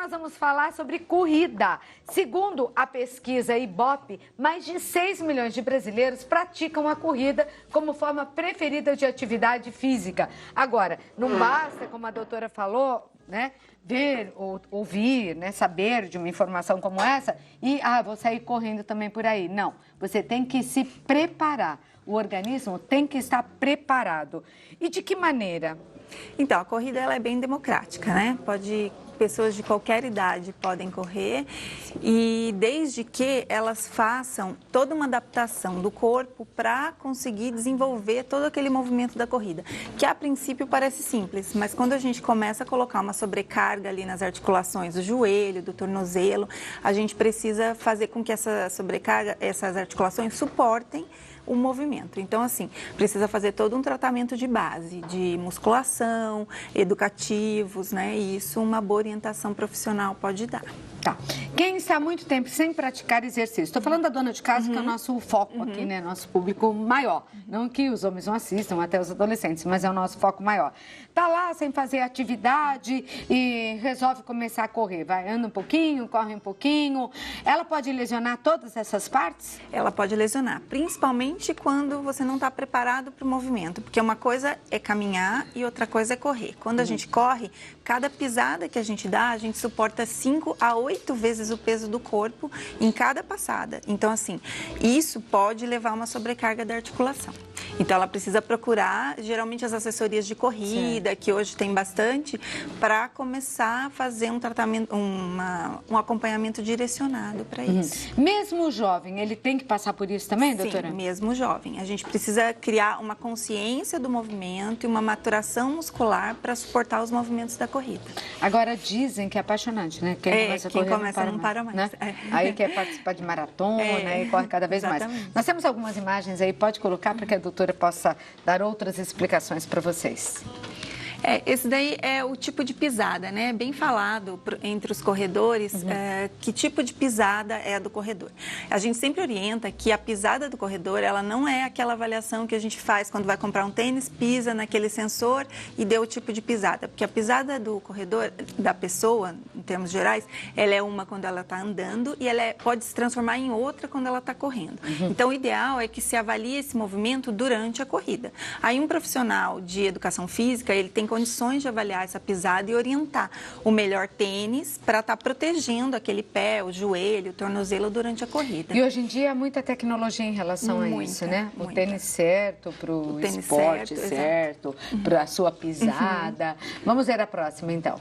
nós vamos falar sobre corrida. Segundo a pesquisa Ibope, mais de 6 milhões de brasileiros praticam a corrida como forma preferida de atividade física. Agora, não basta, como a doutora falou, né, ver ou ouvir, né, saber de uma informação como essa e, vou sair correndo também por aí. Não, você tem que se preparar. O organismo tem que estar preparado. E de que maneira? Então, a corrida ela é bem democrática, né? Pessoas de qualquer idade podem correr e desde que elas façam toda uma adaptação do corpo para conseguir desenvolver todo aquele movimento da corrida, que a princípio parece simples, mas quando a gente começa a colocar uma sobrecarga ali nas articulações do joelho, do tornozelo, a gente precisa fazer com que essa sobrecarga, essas articulações suportem o movimento. Então, assim, precisa fazer todo um tratamento de base, de musculação, educativos, né? E isso uma boa orientação profissional pode dar. Tá. Quem está há muito tempo sem praticar exercício? Estou falando da dona de casa, que é o nosso foco aqui, né? Nosso público maior. Não que os homens não assistam, até os adolescentes, mas é o nosso foco maior. Tá lá sem fazer atividade e resolve começar a correr. Vai, anda um pouquinho, corre um pouquinho. Ela pode lesionar todas essas partes? Ela pode lesionar, principalmente quando você não está preparado para o movimento, porque uma coisa é caminhar e outra coisa é correr. Quando a gente corre, cada pisada que a gente dá, a gente suporta 5 a 8 vezes o peso do corpo em cada passada. Então, assim, isso pode levar a uma sobrecarga da articulação. Então, ela precisa procurar, geralmente, as assessorias de corrida, que hoje tem bastante, para começar a fazer um tratamento, um acompanhamento direcionado para isso. Mesmo o jovem, ele tem que passar por isso também, doutora? Sim, mesmo jovem. A gente precisa criar uma consciência do movimento e uma maturação muscular para suportar os movimentos da corrida. Agora, dizem que é apaixonante, né? Quem começa não para mais. Né? Aí quer participar de maratona e corre cada vez mais. Nós temos algumas imagens aí, pode colocar para que a doutora possa dar outras explicações para vocês. Esse daí é o tipo de pisada, né? Bem falado entre os corredores, que tipo de pisada é a do corredor. A gente sempre orienta que a pisada do corredor, ela não é aquela avaliação que a gente faz quando vai comprar um tênis, pisa naquele sensor e deu o tipo de pisada. Porque a pisada do corredor, da pessoa, em termos gerais, ela é uma quando ela está andando e ela pode se transformar em outra quando ela está correndo. Então, o ideal é que se avalie esse movimento durante a corrida. Aí, um profissional de educação física, ele tem condições de avaliar essa pisada e orientar o melhor tênis para estar protegendo aquele pé, o joelho, o tornozelo durante a corrida. E hoje em dia há muita tecnologia em relação a isso, né? O tênis certo para o esporte certo, para a sua pisada. Vamos ver a próxima, então.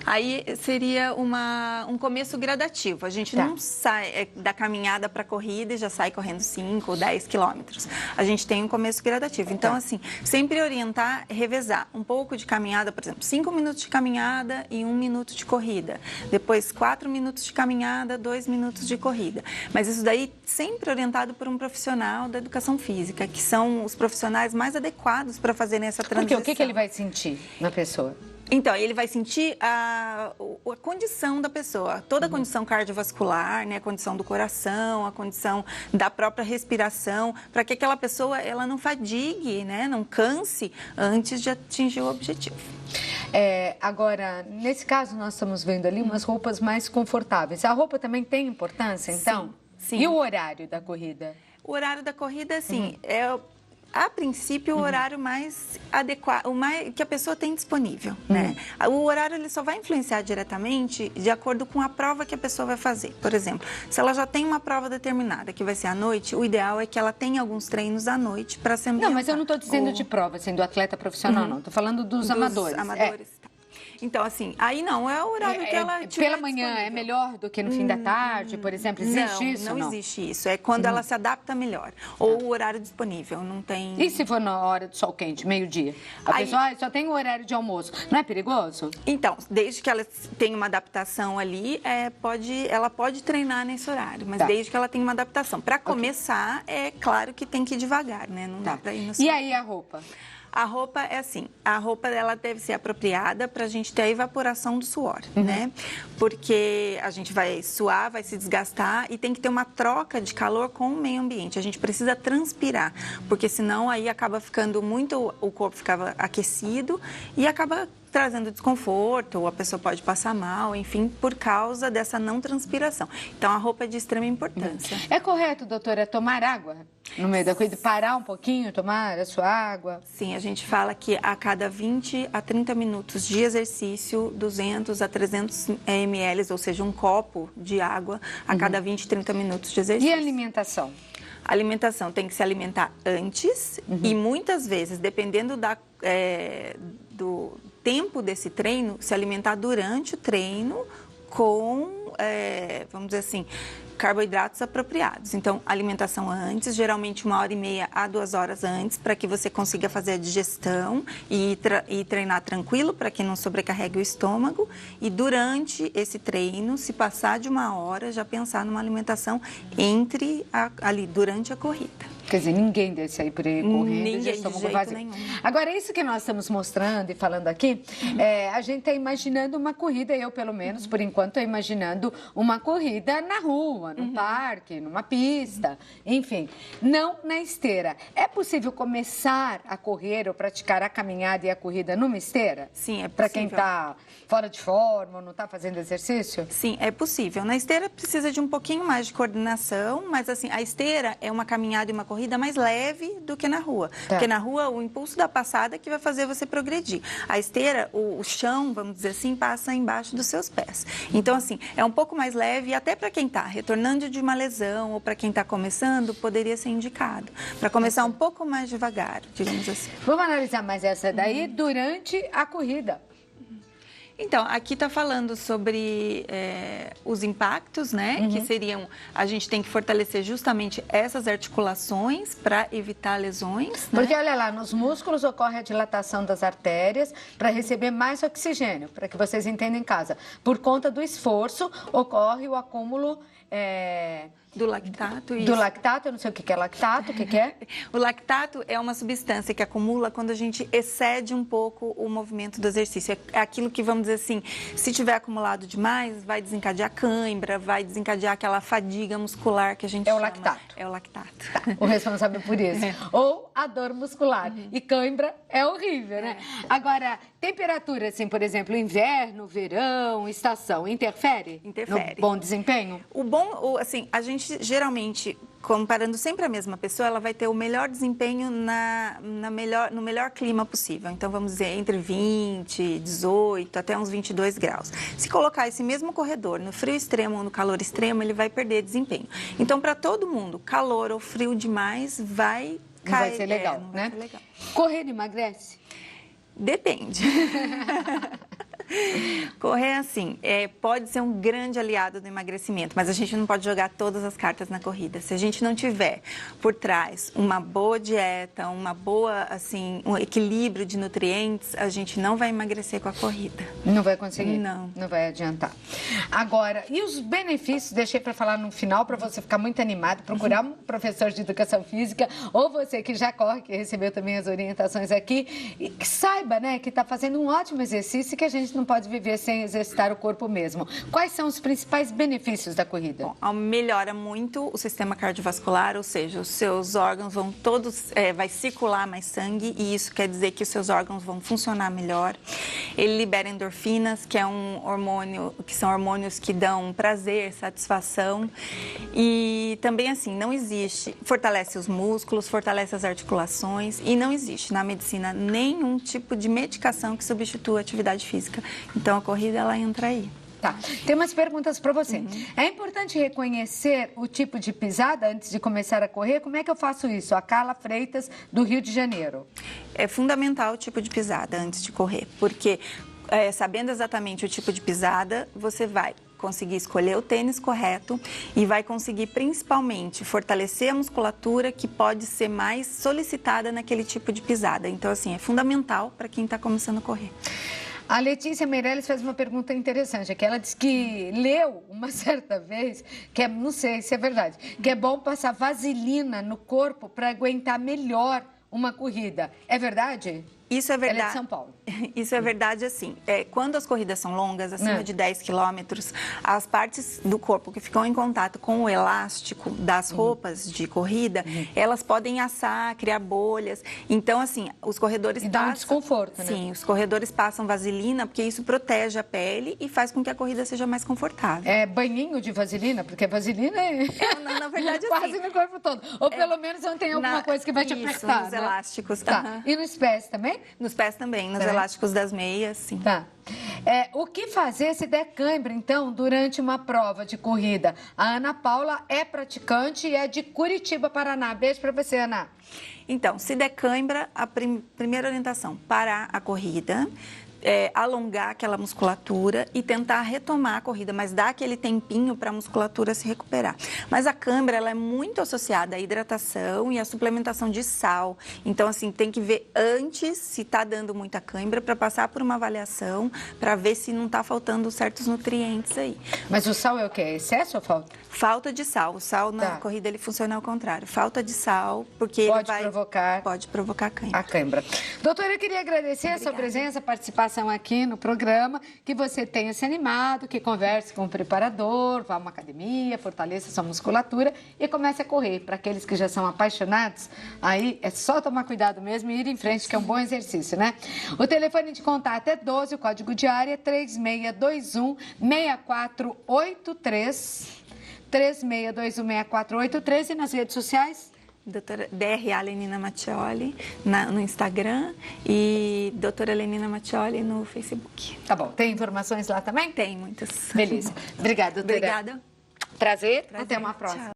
Aí seria um começo gradativo. A gente não sai da caminhada para a corrida e já sai correndo 5 ou 10 quilômetros. A gente tem um começo gradativo. Então, assim, sempre orientar, revezar. Um pouco de caminhada, por exemplo, 5 minutos de caminhada e 1 minuto de corrida. Depois, 4 minutos de caminhada, 2 minutos de corrida. Mas isso daí sempre orientado por um profissional da educação física, que são os profissionais mais adequados para fazerem essa transição. Porque o que ele vai sentir na pessoa? Então, ele vai sentir a condição da pessoa, toda a condição cardiovascular, né, a condição do coração, a condição da própria respiração, para que aquela pessoa ela não fadigue, né, não canse antes de atingir o objetivo. Agora, nesse caso, nós estamos vendo ali umas roupas mais confortáveis. A roupa também tem importância, então? Sim. E o horário da corrida? O horário da corrida, assim, a princípio, o horário mais adequado, que a pessoa tem disponível, né? O horário ele só vai influenciar diretamente de acordo com a prova que a pessoa vai fazer. Por exemplo, se ela já tem uma prova determinada, que vai ser à noite, o ideal é que ela tenha alguns treinos à noite para se ambientar. Não, mas eu não estou dizendo de prova, assim, do atleta profissional, não. Estou falando dos amadores. Então, assim, aí não, é o horário que ela tiver pela manhã disponível. É melhor do que no fim da tarde, por exemplo? Existe isso? Não existe isso. É quando ela se adapta melhor. Ou o horário disponível, não tem... E se for na hora do sol quente, meio-dia? A pessoa só tem o horário de almoço. Não é perigoso? Então, desde que ela tenha uma adaptação ali, ela pode treinar nesse horário. Mas desde que ela tenha uma adaptação. Para começar, é claro que tem que ir devagar, né? Não dá para ir no sol. E aí a roupa? A roupa é assim, a roupa dela deve ser apropriada para a gente ter a evaporação do suor, né? Porque a gente vai suar, vai se desgastar e tem que ter uma troca de calor com o meio ambiente. A gente precisa transpirar, porque senão aí acaba ficando muito, o corpo ficava aquecido e acaba trazendo desconforto, ou a pessoa pode passar mal, enfim, por causa dessa não transpiração. Então, a roupa é de extrema importância. É correto, doutora, tomar água no meio da corrida? Parar um pouquinho, tomar a sua água? Sim, a gente fala que a cada 20 a 30 minutos de exercício, 200 a 300 ml, ou seja, um copo de água a cada 20, 30 minutos de exercício. E a alimentação? A alimentação tem que se alimentar antes e muitas vezes, dependendo do tempo desse treino, se alimentar durante o treino com, vamos dizer assim, carboidratos apropriados. Então, alimentação antes, geralmente 1h30 a 2 horas antes, para que você consiga fazer a digestão e treinar tranquilo, para que não sobrecarregue o estômago. E durante esse treino, se passar de 1 hora, já pensar numa alimentação ali, durante a corrida. Quer dizer, ninguém desce aí por aí correndo. Ninguém, de jeito nenhum. Agora, isso que nós estamos mostrando e falando aqui, a gente está imaginando uma corrida, eu pelo menos, por enquanto, estou imaginando uma corrida na rua, no parque, numa pista, enfim, não na esteira. É possível começar a correr ou praticar a caminhada e a corrida numa esteira? Sim, é possível. Para quem está fora de forma ou não está fazendo exercício? Sim, é possível. Na esteira precisa de um pouquinho mais de coordenação, mas assim, a esteira é uma caminhada e uma corrida mais leve do que na rua. Tá. Porque na rua, o impulso da passada é que vai fazer você progredir. A esteira, o chão, vamos dizer assim, passa embaixo dos seus pés. Então, assim, é um pouco mais leve e até para quem está retornando de uma lesão ou para quem está começando, poderia ser indicado. Para começar um pouco mais devagar, digamos assim. Vamos analisar mais essa daí durante a corrida. Então, aqui está falando sobre os impactos, né? Que seriam, a gente tem que fortalecer justamente essas articulações para evitar lesões. Porque, né? olha lá, nos músculos ocorre a dilatação das artérias para receber mais oxigênio, para que vocês entendam em casa. Por conta do esforço, ocorre o acúmulo... Do lactato. Isso. Do lactato, eu não sei o que é lactato, o que é? O lactato é uma substância que acumula quando a gente excede um pouco o movimento do exercício. É aquilo que, vamos dizer assim, se tiver acumulado demais, vai desencadear cãibra, vai desencadear aquela fadiga muscular que a gente chama. É o lactato. É o lactato. Tá, o responsável por isso. Ou a dor muscular. E cãibra é horrível, né? Agora, temperatura, assim, por exemplo, inverno, verão, estação, interfere? Interfere. No bom desempenho? Assim, a gente geralmente, comparando sempre a mesma pessoa, ela vai ter o melhor desempenho no melhor clima possível. Então, vamos dizer, entre 20, 18, até uns 22 graus. Se colocar esse mesmo corredor no frio extremo ou no calor extremo, ele vai perder desempenho. Então, para todo mundo, calor ou frio demais vai cair. Não vai ser legal, né? Vai ser legal. Correr emagrece? Depende. Correr, assim, pode ser um grande aliado do emagrecimento, mas a gente não pode jogar todas as cartas na corrida. Se a gente não tiver por trás uma boa dieta, uma boa, assim, um equilíbrio de nutrientes, a gente não vai emagrecer com a corrida. Não vai conseguir? Não. Não vai adiantar. Agora, e os benefícios? Deixei para falar no final, para você ficar muito animado, procurar um professor de educação física, ou você que já corre, que recebeu também as orientações aqui, e que saiba, né, que está fazendo um ótimo exercício e que a gente não pode viver sem exercitar o corpo mesmo. Quais são os principais benefícios da corrida? Bom, melhora muito o sistema cardiovascular, ou seja, os seus órgãos vão todos, vai circular mais sangue e isso quer dizer que os seus órgãos vão funcionar melhor. Ele libera endorfinas, que são hormônios que dão prazer, satisfação e também assim, não existe, fortalece os músculos, fortalece as articulações e não existe na medicina nenhum tipo de medicação que substitua a atividade física. Então, a corrida, ela entra aí. Tá. Tem umas perguntas para você. É importante reconhecer o tipo de pisada antes de começar a correr? Como é que eu faço isso? A Carla Freitas, do Rio de Janeiro. É fundamental o tipo de pisada antes de correr, porque sabendo exatamente o tipo de pisada, você vai conseguir escolher o tênis correto e vai conseguir principalmente fortalecer a musculatura que pode ser mais solicitada naquele tipo de pisada. Então, assim, é fundamental para quem está começando a correr. A Letícia Meirelles fez uma pergunta interessante, que ela disse que leu uma certa vez, que não sei se é verdade, que é bom passar vaselina no corpo para aguentar melhor uma corrida. É verdade? Isso é verdade. Ela é de São Paulo. Isso é verdade, assim. Quando as corridas são longas, acima de 10 quilômetros, as partes do corpo que ficam em contato com o elástico das roupas de corrida, elas podem assar, criar bolhas. Então, assim, os corredores E dá um desconforto, né? Sim, os corredores passam vaselina, porque isso protege a pele e faz com que a corrida seja mais confortável. É banhinho de vaselina, porque vaselina é... Na verdade, quase assim, no corpo todo. Ou pelo menos não tem alguma coisa que vai te apertar, nos né? elásticos. Tá. E nos pés também? Nos pés também, nos elásticos das meias, sim. Tá. O que fazer se der cãibra, então, durante uma prova de corrida? A Ana Paula é praticante e é de Curitiba, Paraná. Beijo pra você, Ana. Então, se der cãibra, a primeira orientação, parar a corrida, alongar aquela musculatura e tentar retomar a corrida, mas dar aquele tempinho para a musculatura se recuperar. Mas a cãibra, ela é muito associada à hidratação e à suplementação de sal. Então, assim, tem que ver antes se está dando muita cãibra para passar por uma avaliação para ver se não está faltando certos nutrientes aí. Mas o sal é o quê? É excesso ou falta? Falta de sal. O sal na corrida, ele funciona ao contrário. Falta de sal, porque pode provocar cãibra. A cãibra. Doutora, eu queria agradecer a sua presença, participação aqui no programa, que você tenha se animado, que converse com o preparador, vá a uma academia, fortaleça sua musculatura e comece a correr. Para aqueles que já são apaixonados, aí é só tomar cuidado mesmo e ir em frente, que é um bom exercício, né? O telefone de contato é 12, o código de área é 3621-6483. 3621-6483 e nas redes sociais? Doutora DRA Lenina Mattioli no Instagram e doutora Lenina Mattioli no Facebook. Tá bom. Tem informações lá também? Tem muitas. Beleza. Obrigada, doutora. Obrigada. Prazer. Até uma próxima. Tchau.